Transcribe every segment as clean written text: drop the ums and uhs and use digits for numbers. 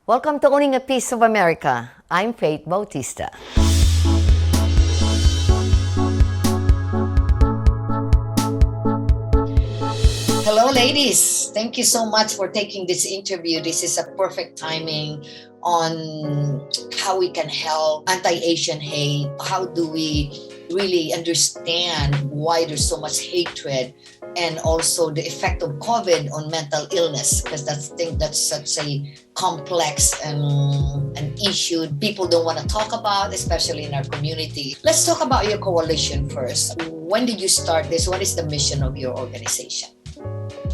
Welcome to Owning a Piece of America. I'm Faith Bautista. Hello, ladies. Thank you so much for taking this interview. This is a perfect timing on how we can help anti-Asian hate. How do we really understand why there's so much hatred, and also the effect of COVID on mental illness, because that's such a complex an issue people don't want to talk about, especially in our community. Let's talk about your coalition first. When did you start this? What is the mission of your organization?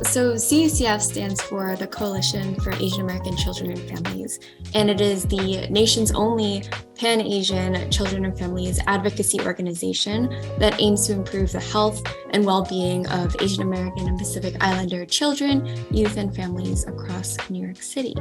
So CACF stands for the Coalition for Asian American Children and Families, and it is the nation's only Pan-Asian children and families advocacy organization that aims to improve the health and well-being of Asian American and Pacific Islander children, youth, and families across New York City.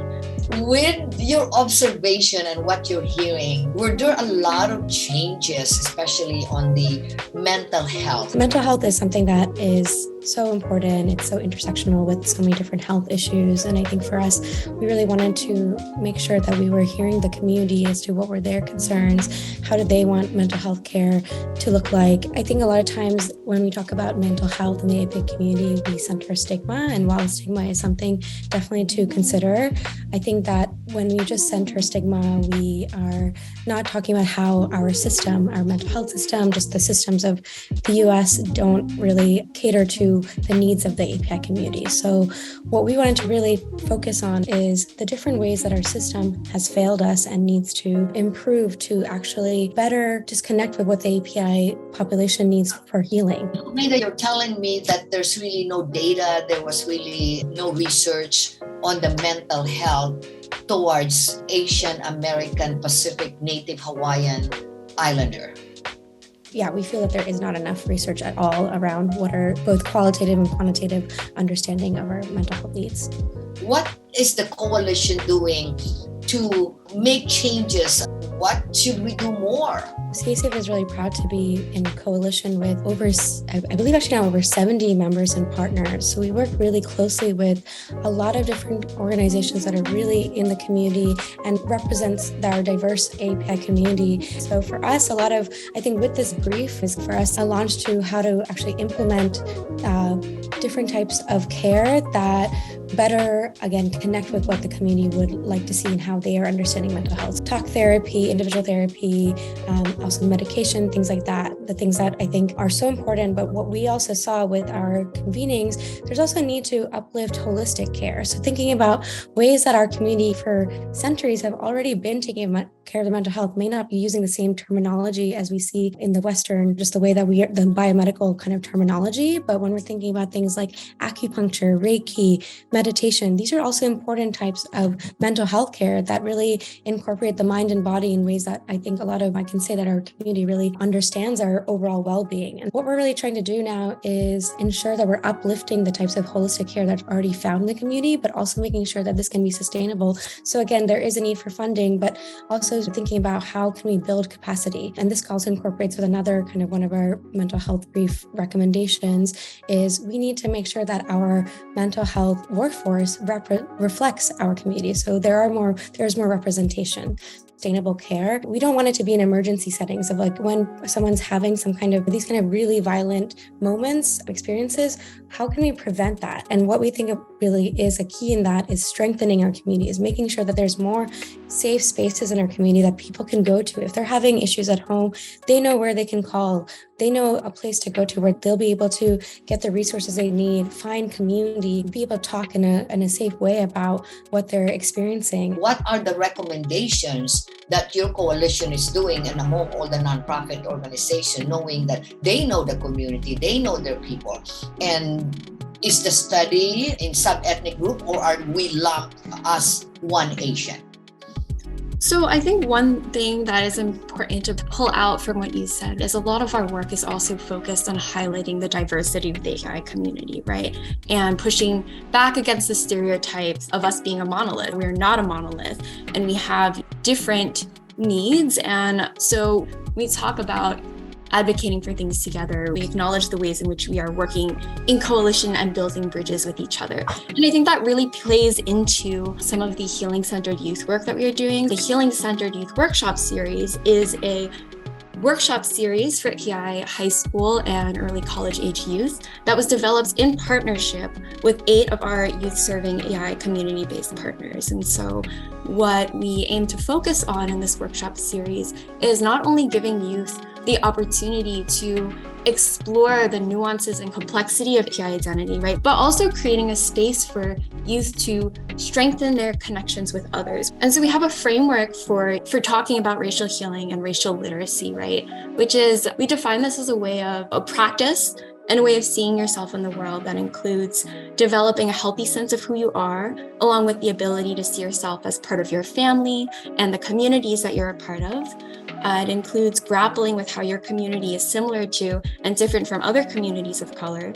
With your observation and what you're hearing, were there a lot of changes, especially on the mental health? Mental health is something that is so important. It's so intersectional with so many different health issues. And I think for us, we really wanted to make sure that we were hearing the community as to what were their concerns, how do they want mental health care to look like. I think a lot of times when we talk about mental health in the APIC community, we center stigma. And while stigma is something definitely to consider, I think that when we just center stigma, we are not talking about how our system, our mental health system, just the systems of the US don't really cater to the needs of the API community. So what we wanted to really focus on is the different ways that our system has failed us and needs to improve to actually better just connect with what the API population needs for healing. Medha, you're telling me that there's really no data, there was really no research on the mental health towards Asian American, Pacific, Native Hawaiian Islander. Yeah, we feel that there is not enough research at all around what are both qualitative and quantitative understanding of our mental health needs. What is the coalition doing to make changes? What should we do more? CACF is really proud to be in coalition with I believe actually now over 70 members and partners. So we work really closely with a lot of different organizations that are really in the community and represents our diverse API community. So for us, a lot of, I think with this brief is for us a launch to how to actually implement different types of care that better, again, connect with what the community would like to see and how they are understanding mental health. Talk therapy, individual therapy, also medication, things like that. The things that I think are so important. But what we also saw with our convenings, there's also a need to uplift holistic care. So thinking about ways that our community for centuries have already been taking care of the mental health may not be using the same terminology as we see in the Western, just the way that the biomedical kind of terminology. But when we're thinking about things like acupuncture, Reiki, meditation, these are also important types of mental health care that really incorporate the mind and body in ways that I think I can say that our community really understands our overall well-being. And what we're really trying to do now is ensure that we're uplifting the types of holistic care that's already found in the community, but also making sure that this can be sustainable. So again, there is a need for funding, but also thinking about how can we build capacity. And this also incorporates with another kind of one of our mental health brief recommendations is we need to make sure that our mental health workforce reflects our community. So there's more representation. Sustainable care. We don't want it to be in emergency settings of like when someone's having these kind of really violent moments, experiences, how can we prevent that? And what we think really is a key in that is strengthening our community, is making sure that there's more safe spaces in our community that people can go to. If they're having issues at home, they know where they can call. They know a place to go to where they'll be able to get the resources they need, find community, be able to talk in a safe way about what they're experiencing. What are the recommendations that your coalition is doing and among all the nonprofit organizations, knowing that they know the community, they know their people? And is the study in sub-ethnic group, or are we lumped as one Asian? So I think one thing that is important to pull out from what you said is a lot of our work is also focused on highlighting the diversity of the API community, right? And pushing back against the stereotypes of us being a monolith. We're not a monolith, and we have different needs. And so we talk about advocating for things together. We acknowledge the ways in which we are working in coalition and building bridges with each other. And I think that really plays into some of the healing-centered youth work that we are doing. The Healing-Centered Youth Workshop Series is a workshop series for PI high school and early college age youth that was developed in partnership with 8 of our youth serving AI community-based partners. And so what we aim to focus on in this workshop series is not only giving youth the opportunity to explore the nuances and complexity of PI identity, right? But also creating a space for youth to strengthen their connections with others. And so we have a framework for talking about racial healing and racial literacy, right? Which is, we define this as a way of a practice and a way of seeing yourself in the world that includes developing a healthy sense of who you are, along with the ability to see yourself as part of your family and the communities that you're a part of. It includes grappling with how your community is similar to and different from other communities of color.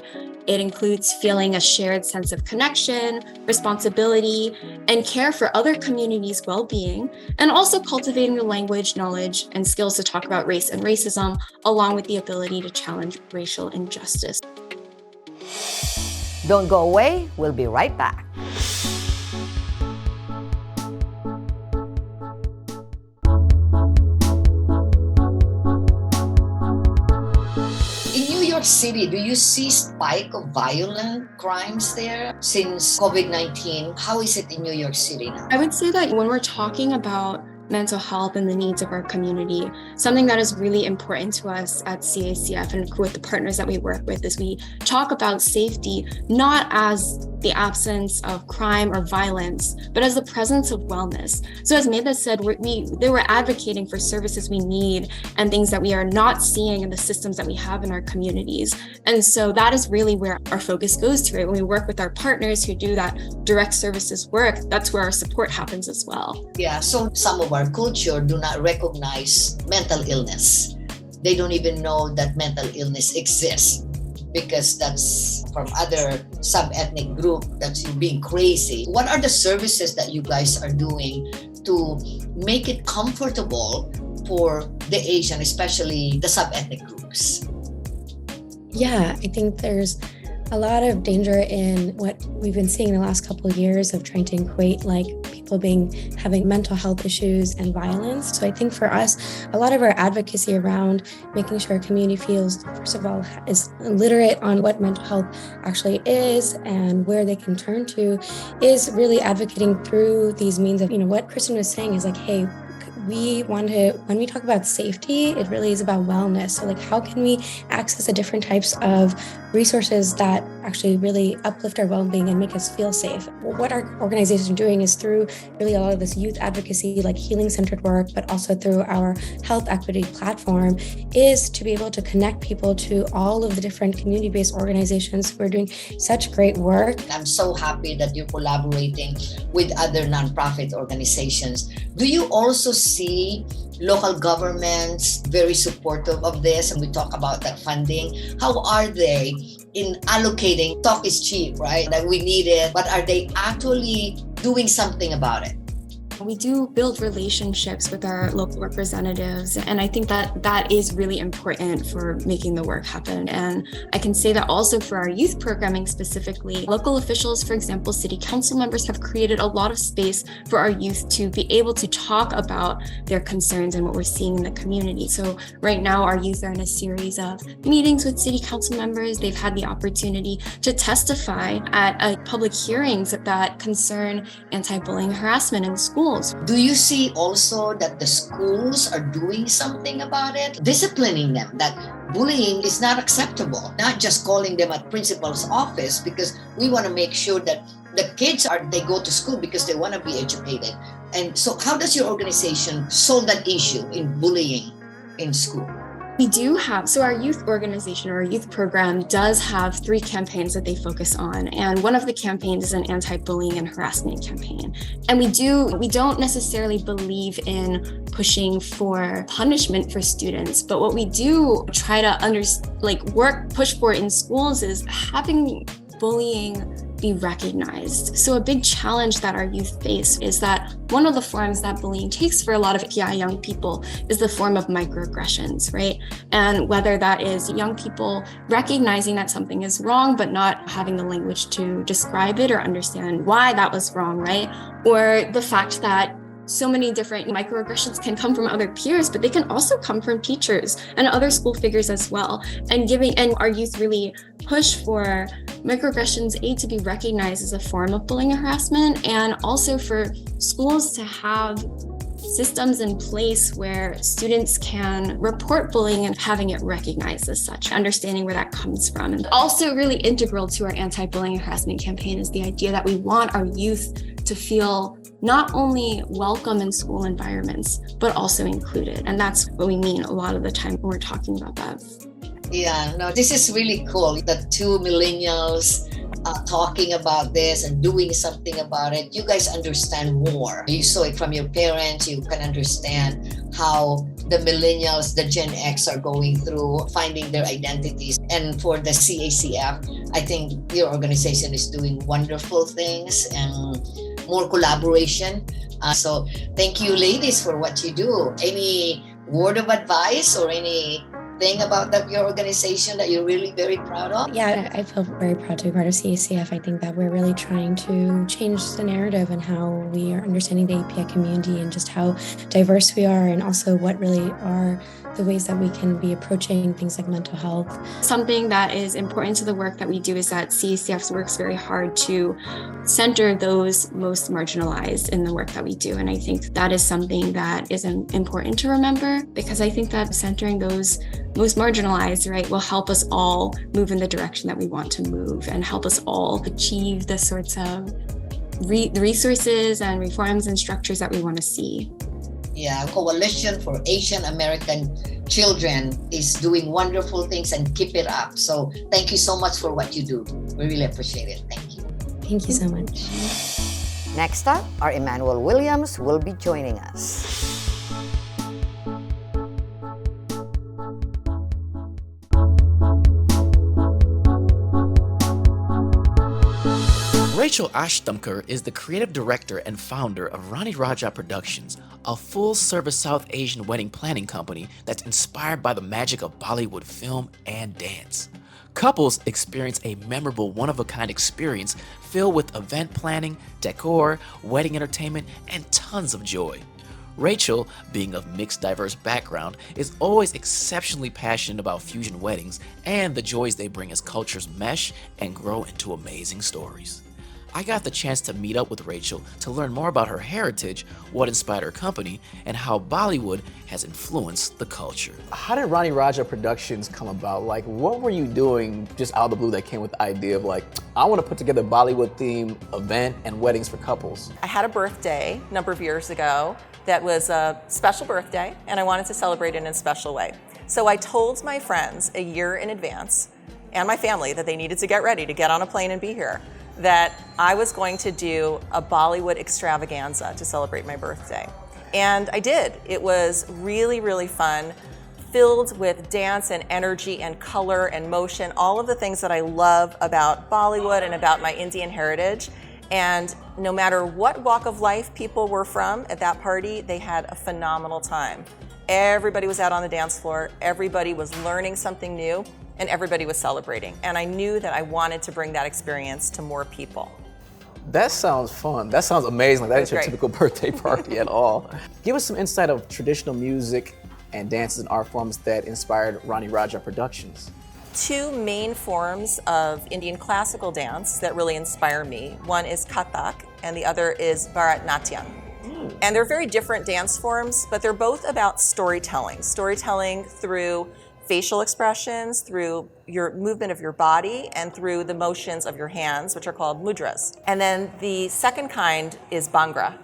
It includes feeling a shared sense of connection, responsibility, and care for other communities' well-being, and also cultivating the language, knowledge, and skills to talk about race and racism, along with the ability to challenge racial injustice. Don't go away, we'll be right back. City, do you see spike of violent crimes there since COVID-19? How is it in New York City now? I would say that when we're talking about mental health and the needs of our community, something that is really important to us at CACF and with the partners that we work with is we talk about safety not as the absence of crime or violence, but as the presence of wellness. So as Medha said, they were advocating for services we need and things that we are not seeing in the systems that we have in our communities. And so that is really where our focus goes to, right? When we work with our partners who do that direct services work, that's where our support happens as well. Yeah, so some of our culture do not recognize mental illness. They don't even know that mental illness exists, because that's from other sub-ethnic group that's being crazy. What are the services that you guys are doing to make it comfortable for the Asian, especially the sub-ethnic groups? Yeah, I think there's a lot of danger in what we've been seeing in the last couple of years of trying to equate like people having mental health issues and violence. So I think for us, a lot of our advocacy around making sure our community feels, first of all, is literate on what mental health actually is and where they can turn to, is really advocating through these means of, what Kristen was saying is like, hey, when we talk about safety, it really is about wellness. So like, how can we access the different types of resources that actually really uplift our well-being and make us feel safe? What our organization is doing is through really a lot of this youth advocacy, like healing-centered work, but also through our health equity platform, is to be able to connect people to all of the different community-based organizations who are doing such great work. I'm so happy that you're collaborating with other nonprofit organizations. Do you also see local governments very supportive of this? And we talk about that funding. How are they in allocating? Talk is cheap, right? That we need it, but are they actually doing something about it? We do build relationships with our local representatives, and I think that that is really important for making the work happen. And I can say that also for our youth programming specifically, local officials, for example, city council members, have created a lot of space for our youth to be able to talk about their concerns and what we're seeing in the community. So right now, our youth are in a series of meetings with city council members. They've had the opportunity to testify at public hearings that concern anti-bullying harassment in schools. Do you see also that the schools are doing something about it? Disciplining them, that bullying is not acceptable. Not just calling them at principal's office, because we want to make sure that the kids they go to school because they want to be educated. And so how does your organization solve that issue in bullying in school? We do have, so our youth organization or our youth program does have 3 campaigns that they focus on. And one of the campaigns is an anti-bullying and harassment campaign. And we don't necessarily believe in pushing for punishment for students, but what we do try to push for in schools is having bullying be recognized. So a big challenge that our youth face is that one of the forms that bullying takes for a lot of young people is the form of microaggressions, right? And whether that is young people recognizing that something is wrong, but not having the language to describe it or understand why that was wrong, right? Or the fact that so many different microaggressions can come from other peers, but they can also come from teachers and other school figures as well. And our youth really push for microaggressions, to be recognized as a form of bullying and harassment, and also for schools to have systems in place where students can report bullying and having it recognized as such, understanding where that comes from. And also really integral to our anti-bullying and harassment campaign is the idea that we want our youth to feel not only welcome in school environments, but also included. And that's what we mean a lot of the time when we're talking about that. Yeah, no, this is really cool. The two millennials talking about this and doing something about it. You guys understand more. You saw it from your parents. You can understand how the millennials, the Gen X are going through finding their identities. And for the CACF, I think your organization is doing wonderful things and more collaboration. So thank you, ladies, for what you do. Any word of advice or anything about your organization that you're really very proud of? Yeah, I feel very proud to be part of CACF. I think that we're really trying to change the narrative and how we are understanding the API community and just how diverse we are, and also what really are the ways that we can be approaching things like mental health. Something that is important to the work that we do is that CACF works very hard to center those most marginalized in the work that we do. And I think that is something that is important to remember, because I think that centering those most marginalized, right, will help us all move in the direction that we want to move and help us all achieve the sorts of resources and reforms and structures that we want to see. Yeah, Coalition for Asian American Children is doing wonderful things, and keep it up. So thank you so much for what you do. We really appreciate it. Thank you. Thank you so much. Next up, our Emmanuel Williams will be joining us. Rachel Ashtamkar is the creative director and founder of RaniRaji Productions, a full-service South Asian wedding planning company that's inspired by the magic of Bollywood film and dance. Couples experience a memorable one-of-a-kind experience filled with event planning, decor, wedding entertainment, and tons of joy. Rachel, being of mixed diverse background, is always exceptionally passionate about fusion weddings and the joys they bring as cultures mesh and grow into amazing stories. I got the chance to meet up with Rachel to learn more about her heritage, what inspired her company, and how Bollywood has influenced the culture. How did RaniRaji Productions come about? Like, what were you doing just out of the blue that came with the idea of like, I want to put together a Bollywood-themed event and weddings for couples? I had a birthday a number of years ago that was a special birthday, and I wanted to celebrate it in a special way. So I told my friends a year in advance, and my family, that they needed to get ready to get on a plane and be here, that I was going to do a Bollywood extravaganza to celebrate my birthday. And I did. It was really, really fun, filled with dance and energy and color and motion, all of the things that I love about Bollywood and about my Indian heritage. And no matter what walk of life people were from at that party, they had a phenomenal time. Everybody was out on the dance floor, everybody was learning something new, and everybody was celebrating. And I knew that I wanted to bring that experience to more people. That sounds fun. That sounds amazing. That ain't your typical birthday party at all. Give us some insight of traditional music and dances and art forms that inspired RaniRaji Productions. Two main forms of Indian classical dance that really inspire me. One is Kathak, and the other is Bharatnatyam. And they're very different dance forms, but they're both about storytelling. Storytelling through facial expressions, through your movement of your body, and through the motions of your hands, which are called mudras. And then the second kind is Bhangra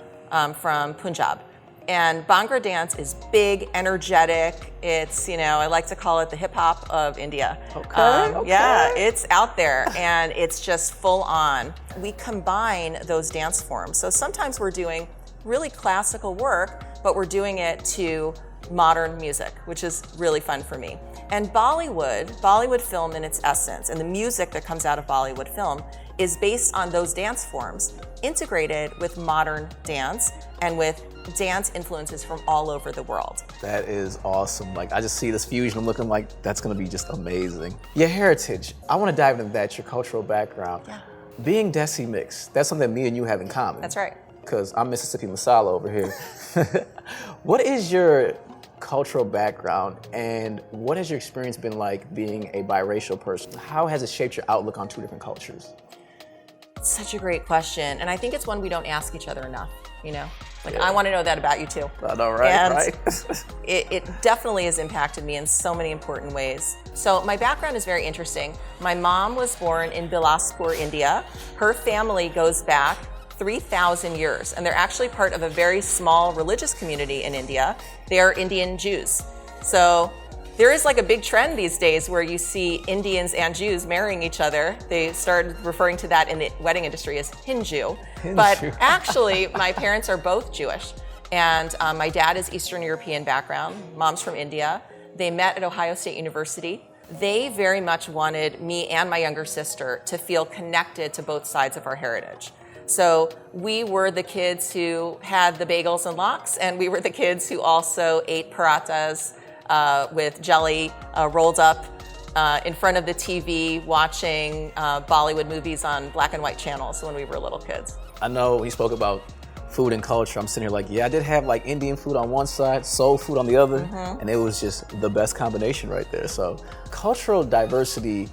from Punjab. And Bhangra dance is big, energetic. It's, I like to call it the hip hop of India. Okay. Yeah, it's out there and it's just full on. We combine those dance forms. So sometimes we're doing really classical work, but we're doing it to modern music, which is really fun for me. And Bollywood film in its essence, and the music that comes out of Bollywood film, is based on those dance forms, integrated with modern dance and with dance influences from all over the world. That is awesome. Like, I just see this fusion. I'm looking like that's gonna be just amazing. Your heritage, I wanna dive into that, your cultural background. Yeah. Being Desi mixed, that's something that me and you have in common. That's right. Because I'm Mississippi Masala over here. What is your cultural background and what has your experience been like being a biracial person? How has it shaped your outlook on two different cultures? Such a great question. And I think it's one we don't ask each other enough, you know? Like, I want to know that about you too. I know, right? And right? it definitely has impacted me in so many important ways. So my background is very interesting. My mom was born in Bilaspur, India. Her family goes back 3,000 years, and they're actually part of a very small religious community in India. They are Indian Jews. So there is like a big trend these days where you see Indians and Jews marrying each other. They started referring to that in the wedding industry as Hindu. But actually, my parents are both Jewish. And my dad is Eastern European background. Mom's from India. They met at Ohio State University. They very much wanted me and my younger sister to feel connected to both sides of our heritage. So we were the kids who had the bagels and lox, and we were the kids who also ate parathas with jelly rolled up in front of the TV watching Bollywood movies on black and white channels when we were little kids. I know when you spoke about food and culture, I'm sitting here like, yeah, I did have like Indian food on one side, soul food on the other, and it was just the best combination right there. So cultural diversity,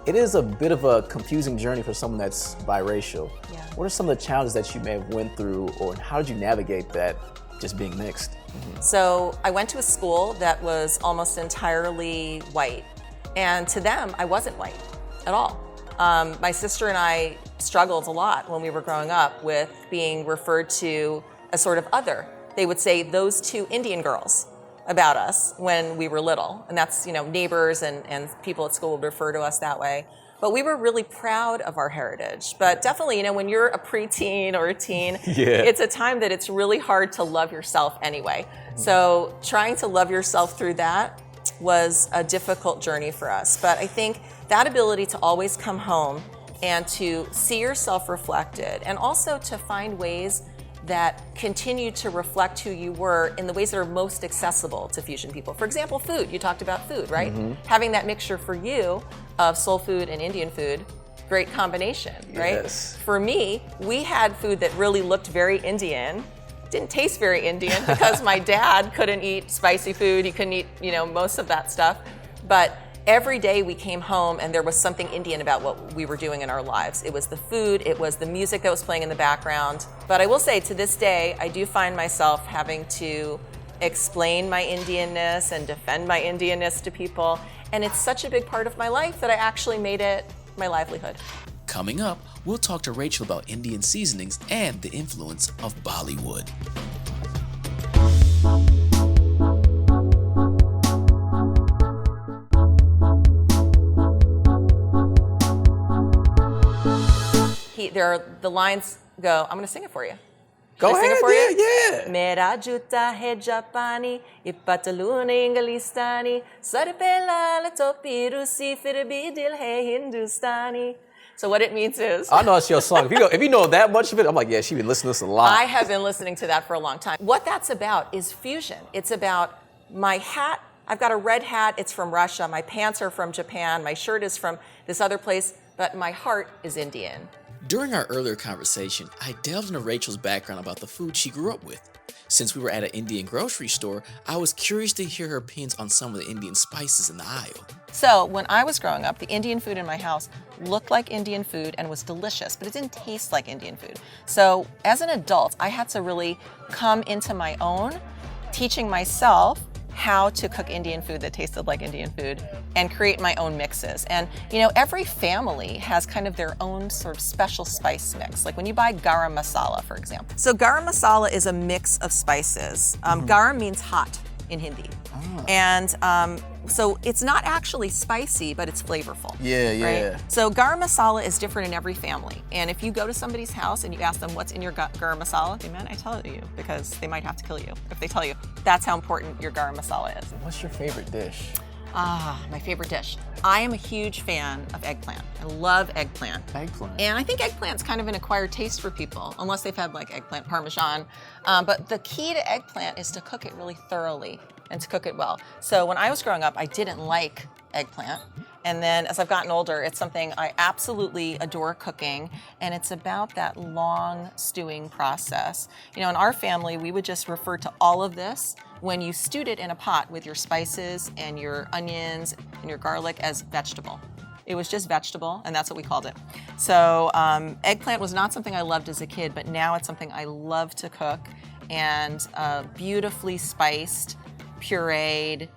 it is a bit of a confusing journey for someone that's biracial. Yeah. What are some of the challenges that you may have went through, or how did you navigate that, just being mixed? So I went to a school that was almost entirely white, and to them, I wasn't white at all. My sister and I struggled a lot when we were growing up with being referred to as sort of other. They would say those two Indian girls about us when we were little. And that's, you know, neighbors and people at school would refer to us that way. But we were really proud of our heritage. But definitely, you know, when you're a preteen or a teen, it's a time that it's really hard to love yourself anyway. So trying to love yourself through that was a difficult journey for us. But I think that ability to always come home and to see yourself reflected, and also to find ways that continue to reflect who you were in the ways that are most accessible to fusion people. For example, food. You talked about food, right? Having that mixture for you of soul food and Indian food, great combination, right? Yes. For me, we had food that really looked very Indian, didn't taste very Indian because my dad couldn't eat spicy food. He couldn't eat, you know, most of that stuff. But every day we came home and there was something Indian about what we were doing in our lives. It was the food, it was the music that was playing in the background. But I will say, to this day, I do find myself having to explain my Indianness and defend my Indianness to people. And it's such a big part of my life that I actually made it my livelihood. Coming up, we'll talk to Rachel about Indian seasonings and the influence of Bollywood. The lines go, I'm gonna sing it for you. Go Should I sing ahead, it for you? yeah. Mera juta hai Japani, ye patalun Englistani, sar pe lal topi Rusi, fir bhi dil hai Hindustani. So what it means is, I know it's your song. If you know that much of it, I'm like, yeah, she's been listening to this a lot. I have been listening to that for a long time. What that's about is fusion. It's about my hat. I've got a red hat. It's from Russia. My pants are from Japan. My shirt is from this other place, but my heart is Indian. During our earlier conversation, I delved into Rachel's background about the food she grew up with. Since we were at an Indian grocery store, I was curious to hear her opinions on some of the Indian spices in the aisle. So when I was growing up, the Indian food in my house looked like Indian food and was delicious, but it didn't taste like Indian food. So as an adult, I had to really come into my own, teaching myself how to cook Indian food that tasted like Indian food and create my own mixes. And you know, every family has kind of their own sort of special spice mix. Like when you buy garam masala, for example. So garam masala is a mix of spices. Garam means hot in Hindi. And so it's not actually spicy, but it's flavorful. Yeah. Right? So garam masala is different in every family. And if you go to somebody's house and you ask them what's in your garam masala, they might tell you, because they might have to kill you if they tell you. That's how important your garam masala is. What's your favorite dish? My favorite dish. I am a huge fan of eggplant. I love eggplant. Eggplant. And I think eggplant's kind of an acquired taste for people, unless they've had like eggplant parmesan. But the key to eggplant is to cook it really thoroughly and to cook it well. So when I was growing up, I didn't like eggplant. And then as I've gotten older, it's something I absolutely adore cooking. And it's about that long stewing process. You know, in our family, we would just refer to all of this when you stewed it in a pot with your spices and your onions and your garlic as vegetable. It was just vegetable, and that's what we called it. So eggplant was not something I loved as a kid, but now it's something I love to cook. And beautifully spiced, pureed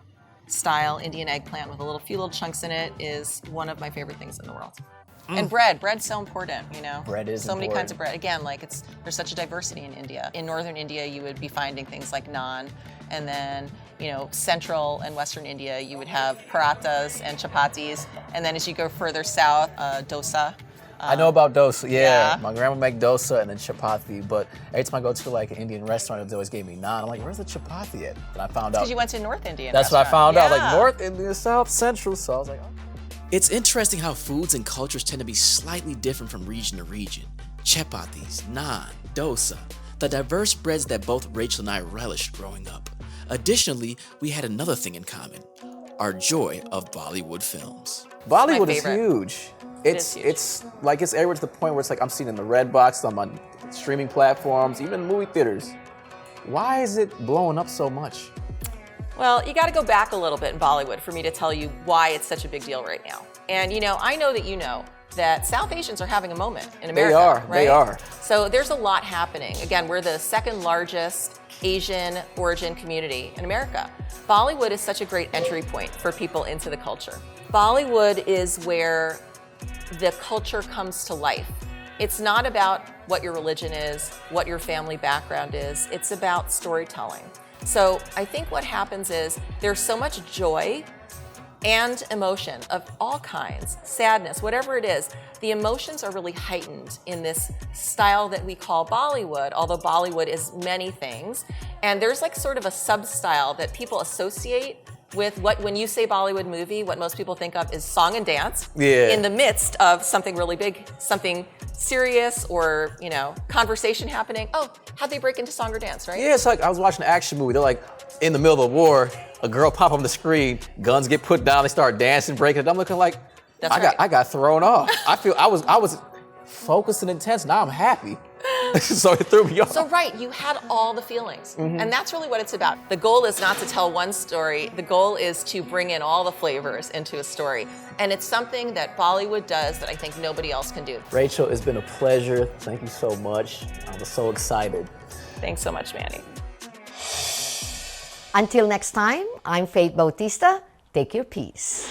style Indian eggplant with a few little chunks in it is one of my favorite things in the world. And bread's so important, you know. Bread is so many important. kinds of bread. Again, like there's such a diversity in India. In northern India, you would be finding things like naan, and then central and western India, you would have parathas and chapatis, and then as you go further south, dosa. I know about dosa, yeah. Yeah. My grandma make dosa and then chapati, but every time I go to like an Indian restaurant, they always gave me naan. I'm like, where's the chapati at? And I found out. Because you went to North Indian That's what I restaurant. found out, like Yeah. North India, South, Central, so I was like, oh. It's interesting how foods and cultures tend to be slightly different from region to region. Chapatis, naan, dosa, the diverse breads that both Rachel and I relished growing up. Additionally, we had another thing in common, our joy of Bollywood films. Bollywood is favorite. huge. is huge. It's everywhere to the point where it's like I'm seeing it in the red box, I'm on streaming platforms, even movie theaters. Why is it blowing up so much? Well, you got to go back a little bit in Bollywood for me to tell you why it's such a big deal right now. And I know that you know that South Asians are having a moment in America. They are, right? they are. So there's a lot happening. Again, we're the second largest Asian origin community in America. Bollywood is such a great entry point for people into the culture. Bollywood is where the culture comes to life. It's not about what your religion is, what your family background is. It's about storytelling. So I think what happens is there's so much joy and emotion of all kinds, sadness, whatever it is. The emotions are really heightened in this style that we call Bollywood, although Bollywood is many things. And there's like sort of a sub-style that people associate with when you say Bollywood movie, what most people think of is song and dance in the midst of something really big, something serious or, conversation happening. Oh, how'd they break into song or dance, right? Yeah, it's like I was watching an action movie. They're like in the middle of a war, a girl pop on the screen, guns get put down, they start dancing, breaking it. I'm looking like I got thrown off. I feel I was focused and intense. Now I'm happy. So it threw me off. So right, you had all the feelings. And that's really what it's about. The goal is not to tell one story. The goal is to bring in all the flavors into a story. And it's something that Bollywood does that I think nobody else can do. Rachel, it's been a pleasure. Thank you so much. I was so excited. Thanks so much, Manny. Until next time, I'm Faith Bautista. Take your peace.